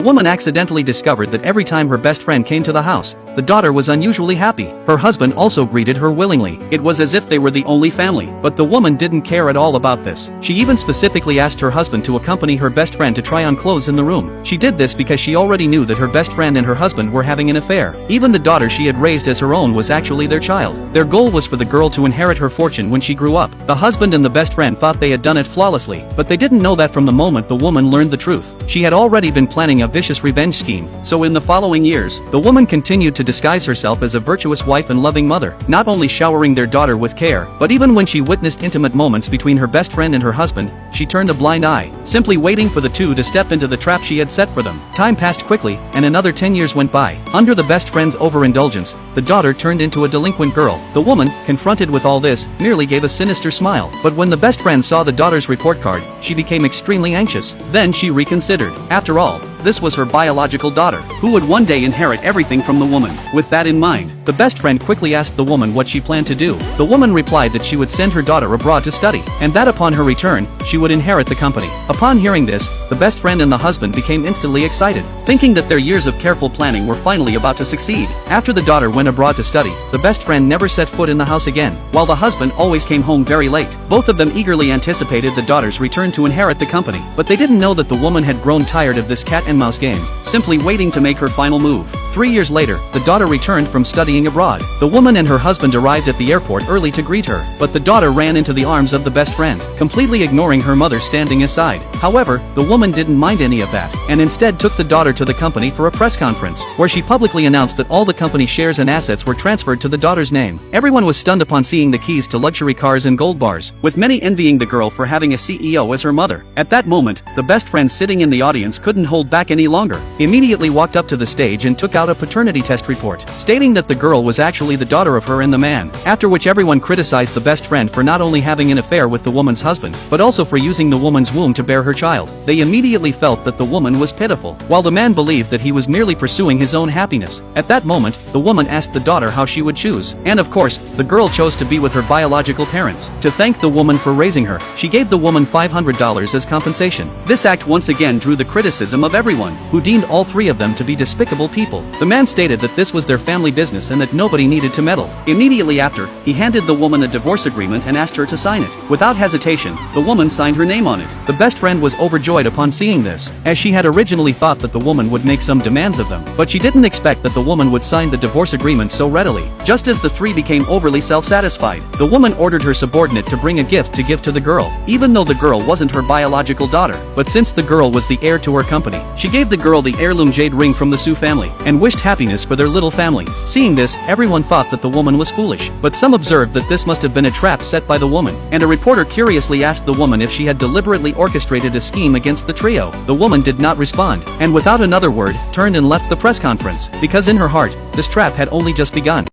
The woman accidentally discovered that every time her best friend came to the house, the daughter was unusually happy. Her husband also greeted her willingly. It was as if they were the only family. But the woman didn't care at all about this. She even specifically asked her husband to accompany her best friend to try on clothes in the room. She did this because she already knew that her best friend and her husband were having an affair. Even the daughter she had raised as her own was actually their child. Their goal was for the girl to inherit her fortune when she grew up. The husband and the best friend thought they had done it flawlessly, but they didn't know that from the moment the woman learned the truth. She had already been planning a vicious revenge scheme. So in the following years, the woman continued to disguise herself as a virtuous wife and loving mother, not only showering their daughter with care, but even when she witnessed intimate moments between her best friend and her husband, she turned a blind eye, simply waiting for the two to step into the trap she had set for them. Time passed quickly, and another 10 years went by. Under the best friend's overindulgence, the daughter turned into a delinquent girl. The woman, confronted with all this, merely gave a sinister smile. But when the best friend saw the daughter's report card, she became extremely anxious. Then she reconsidered. After all, this was her biological daughter, who would one day inherit everything from the woman. With that in mind, the best friend quickly asked the woman what she planned to do. The woman replied that she would send her daughter abroad to study, and that upon her return, she would inherit the company. Upon hearing this, the best friend and the husband became instantly excited, thinking that their years of careful planning were finally about to succeed. After the daughter went abroad to study, the best friend never set foot in the house again, while the husband always came home very late. Both of them eagerly anticipated the daughter's return to inherit the company, but they didn't know that the woman had grown tired of this cat and mouse game, simply waiting to make her final move. 3 years later, the daughter returned from studying abroad. The woman and her husband arrived at the airport early to greet her, but the daughter ran into the arms of the best friend, completely ignoring her mother standing aside. However, the woman didn't mind any of that, and instead took the daughter to the company for a press conference, where she publicly announced that all the company shares and assets were transferred to the daughter's name. Everyone was stunned upon seeing the keys to luxury cars and gold bars, with many envying the girl for having a CEO as her mother. At that moment, the best friend sitting in the audience couldn't hold back any longer. He immediately walked up to the stage and took out a paternity test report, stating that the girl was actually the daughter of her and the man, after which everyone criticized the best friend for not only having an affair with the woman's husband, but also for using the woman's womb to bear her child. They immediately felt that the woman was pitiful, while the man believed that he was merely pursuing his own happiness. At that moment, the woman asked the daughter how she would choose, and of course, the girl chose to be with her biological parents. To thank the woman for raising her, she gave the woman $500 as compensation. This act once again drew the criticism of everyone, who deemed all three of them to be despicable people. The man stated that this was their family business and that nobody needed to meddle. Immediately after, he handed the woman a divorce agreement and asked her to sign it. Without hesitation, the woman signed her name on it. The best friend was overjoyed upon seeing this, as she had originally thought that the woman would make some demands of them, but she didn't expect that the woman would sign the divorce agreement so readily. Just as the three became overly self-satisfied, the woman ordered her subordinate to bring a gift to give to the girl, even though the girl wasn't her biological daughter. But since the girl was the heir to her company, she gave the girl the heirloom jade ring from the Su family, and wished happiness for their little family. Seeing this, everyone thought that the woman was foolish, but some observed that this must have been a trap set by the woman, and a reporter curiously asked the woman if she had deliberately orchestrated a scheme against the trio. The woman did not respond, and without another word, turned and left the press conference, because in her heart, this trap had only just begun.